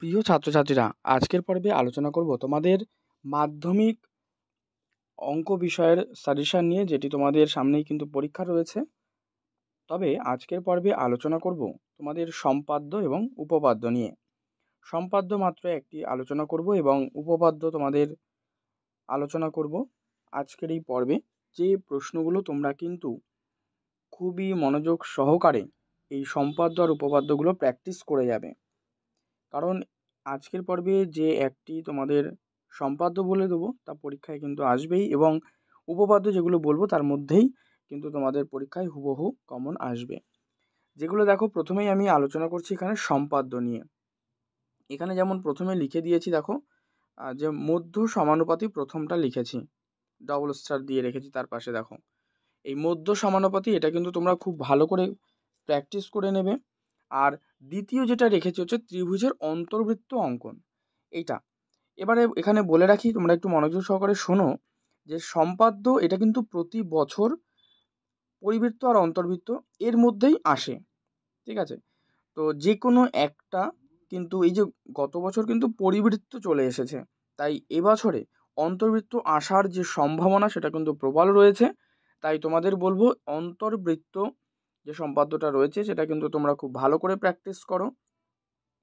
প্রিয় ছাত্রছাত্রীরা, আজকের পর্বে আলোচনা করব তোমাদের মাধ্যমিক অঙ্ক বিষয়ের সাজেশন নিয়ে, যেটি তোমাদের সামনেই কিন্তু পরীক্ষা রয়েছে। তবে আজকের পর্বে আলোচনা করব তোমাদের সম্পাদ্য এবং উপপাদ্য নিয়ে। সম্পাদ্য মাত্র একটি আলোচনা করব এবং উপপাদ্য তোমাদের আলোচনা করব আজকের এই পর্বে। যে প্রশ্নগুলো তোমরা কিন্তু খুবই মনোযোগ সহকারে এই সম্পাদ্য আর উপপাদ্যগুলো প্র্যাকটিস করে যাবে, কারণ আজকের পর্বে যে একটি তোমাদের সম্পাদ্য বলে দেবো তা পরীক্ষায় কিন্তু আসবেই, এবং উপপাদ্য যেগুলো বলবো তার মধ্যেই কিন্তু তোমাদের পরীক্ষায় হুবহু কমন আসবে। যেগুলো দেখো, প্রথমেই আমি আলোচনা করছি এখানে সম্পাদ্য নিয়ে। এখানে যেমন প্রথমে লিখে দিয়েছি, দেখো যে মধ্য সমানুপাতি প্রথমটা লিখেছি, ডবল স্টার দিয়ে রেখেছি তার পাশে। দেখো এই মধ্য সমানুপাতি, এটা কিন্তু তোমরা খুব ভালো করে প্র্যাকটিস করে নেবে। আর দ্বিতীয় যেটা রেখেছি হচ্ছে ত্রিভুজের অন্তর্বৃত্ত অঙ্কন, এইটা। এবারে এখানে বলে রাখি, তোমরা একটু মনোযোগ সহকারে শোনো, যে সম্পাদ্য এটা কিন্তু প্রতি বছর পরিবৃত্ত আর অন্তর্বৃত্ত এর মধ্যেই আসে, ঠিক আছে? তো যে কোনো একটা, কিন্তু এই যে গত বছর কিন্তু পরিবৃত্ত চলে এসেছে, তাই এবছরে অন্তর্বৃত্ত আসার যে সম্ভাবনা সেটা কিন্তু প্রবল রয়েছে। তাই তোমাদের বলবো, অন্তর্বৃত্ত যে সম্পাদ্যটা রয়েছে সেটা কিন্তু তোমরা খুব ভালো করে প্র্যাকটিস করো,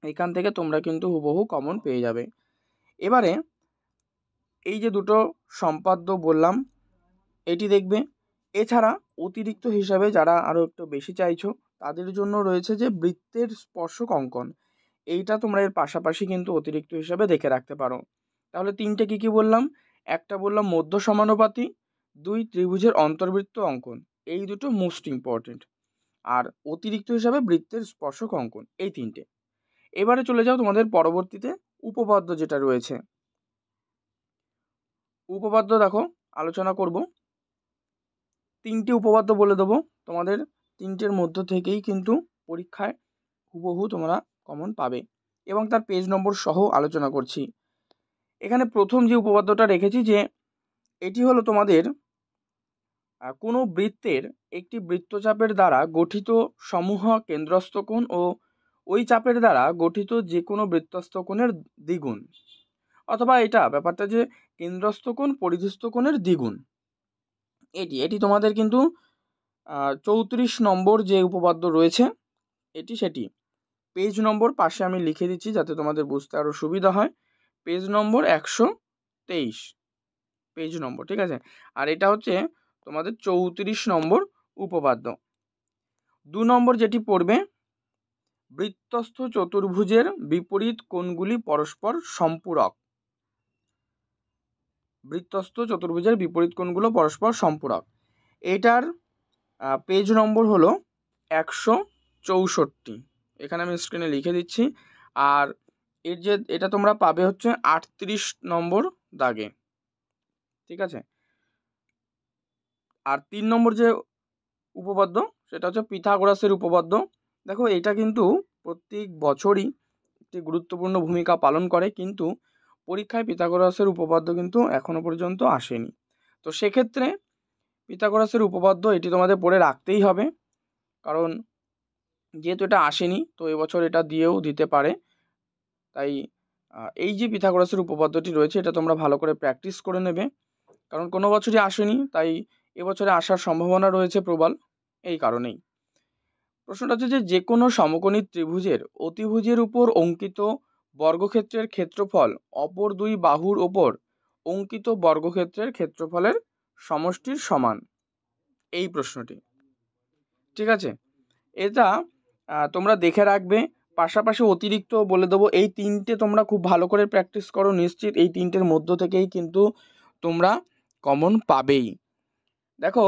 এখান থেকে তোমরা কিন্তু হুবহু কমন পেয়ে যাবে। এবারে এই যে দুটো সম্পাদ্য বললাম, এটি দেখবে। এছাড়া অতিরিক্ত হিসাবে যারা আরও একটু বেশি চাইছো, তাদের জন্য রয়েছে যে বৃত্তের স্পর্শক অঙ্কন। এইটা তোমরা এর পাশাপাশি কিন্তু অতিরিক্ত হিসাবে দেখে রাখতে পারো। তাহলে তিনটে কী বললাম? একটা বললাম মধ্য সমানুপাতি, দুই ত্রিভুজের অন্তর্বৃত্ত অঙ্কন, এই দুটো মোস্ট ইম্পর্টেন্ট। আর অতিরিক্ত হিসাবে বৃত্তের স্পর্শক অঙ্কন, এই তিনটে। এবারে চলে যাও তোমাদের পরবর্তীতে উপপাদ্য যেটা রয়েছে। উপপাদ্য দেখো আলোচনা করব, তিনটি উপপাদ্য বলে দেবো তোমাদের, তিনটের মধ্য থেকেই কিন্তু পরীক্ষায় হুবহু তোমরা কমন পাবে, এবং তার পেজ নম্বর সহ আলোচনা করছি। এখানে প্রথম যে উপপাদ্যটা রেখেছি, যে এটি হলো তোমাদের কোনো বৃত্তের একটি বৃত্তচাপের দ্বারা গঠিত সমূহ কেন্দ্রস্থ কোণ ও ওই চাপের দ্বারা গঠিত যে কোনো বৃত্তস্থ কোণের দ্বিগুণ, অথবা এটা ব্যাপারটা যে কেন্দ্রস্থ কোণ পরিধিস্থ কোণের দ্বিগুণ। এটি তোমাদের কিন্তু 34 নম্বর যে উপপাদ্য রয়েছে সেটি পেজ নম্বর পাশে আমি লিখে দিচ্ছি যাতে তোমাদের বুঝতে আরও সুবিধা হয়। পেজ নম্বর 123 পেজ নম্বর, ঠিক আছে? আর এটা হচ্ছে তোমাদের 34 নম্বর উপপাদ্য। 2 নম্বর যেটি পড়বে, বৃত্তস্থ চতুর্ভুজের বিপরীত কোণগুলি পরস্পর সম্পূরক। বৃত্তস্থ চতুর্ভুজের বিপরীত কোণগুলো পরস্পর সম্পূরক, এটার পেজ নম্বর হলো 164। এখানে আমি স্ক্রিনে লিখে দিচ্ছি। আর এটা তোমরা পাবে হচ্ছে 38 নম্বর দাগে, ঠিক আছে? আর 3 নম্বর যে উপপাদ্য সেটা হচ্ছে পিথাগোরাসের উপপাদ্য। দেখো এটা কিন্তু প্রত্যেক বছরই একটি গুরুত্বপূর্ণ ভূমিকা পালন করে, কিন্তু পরীক্ষায় পিথাগোরাসের উপপাদ্য কিন্তু এখনো পর্যন্ত আসেনি। তো সেক্ষেত্রে পিথাগোরাসের উপপাদ্য এটি তোমাদের পড়ে রাখতেই হবে, কারণ যেহেতু এটা আসেনি তো এবছর এটা দিয়েও দিতে পারে। তাই এই যে পিথাগোরাসের উপপাদ্যটি রয়েছে এটা তোমরা ভালো করে প্র্যাকটিস করে নেবে, কারণ কোনো বছরই আসেনি, তাই এবছরে আসার সম্ভাবনা রয়েছে প্রবল। এই কারণেই প্রশ্নটা হচ্ছে যে কোনো সমকোণী ত্রিভুজের অতিভুজের উপর অঙ্কিত বর্গক্ষেত্রের ক্ষেত্রফল অপর দুই বাহুর ওপর অঙ্কিত বর্গক্ষেত্রের ক্ষেত্রফলের সমষ্টির সমান, এই প্রশ্নটি, ঠিক আছে? এটা তোমরা দেখে রাখবে। পাশাপাশি অতিরিক্ত বলে দেবো, এই তিনটে তোমরা খুব ভালো করে প্র্যাকটিস করো, নিশ্চিত এই তিনটের মধ্য থেকেই কিন্তু তোমরা কমন পাবেই। দেখো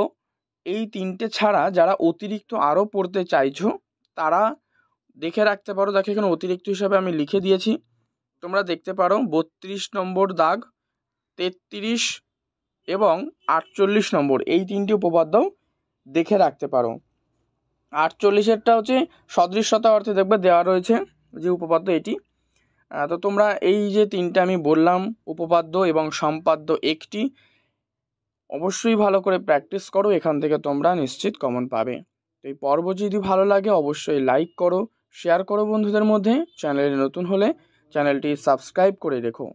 এই তিনটে ছাড়া যারা অতিরিক্ত আরও পড়তে চাইছো তারা দেখে রাখতে পারো। দেখো এখানে অতিরিক্ত হিসাবে আমি লিখে দিয়েছি, তোমরা দেখতে পারো 32 নম্বর দাগ, 33 এবং 48 নম্বর, এই তিনটি উপপাদ্যও দেখে রাখতে পারো। 48এরটা হচ্ছে সদৃশ্যতা অর্থে দেখবে দেওয়া রয়েছে যে উপপাদ্য এটি। তো তোমরা এই যে তিনটে আমি বললাম উপপাদ্য এবং সম্পাদ্য একটি, অবশ্যই ভালো করে প্র্যাকটিস করো, এখান থেকে তোমরা নিশ্চিত কমন পাবে। তো এই পর্ব যদি ভালো লাগে অবশ্যই লাইক করো, শেয়ার করো বন্ধুদের মধ্যে। চ্যানেলে নতুন হলে চ্যানেলটি সাবস্ক্রাইব করে রেখো।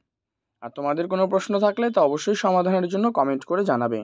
আর তোমাদের কোনো প্রশ্ন থাকলে তা অবশ্যই সমাধানের জন্য কমেন্ট করে জানাবে।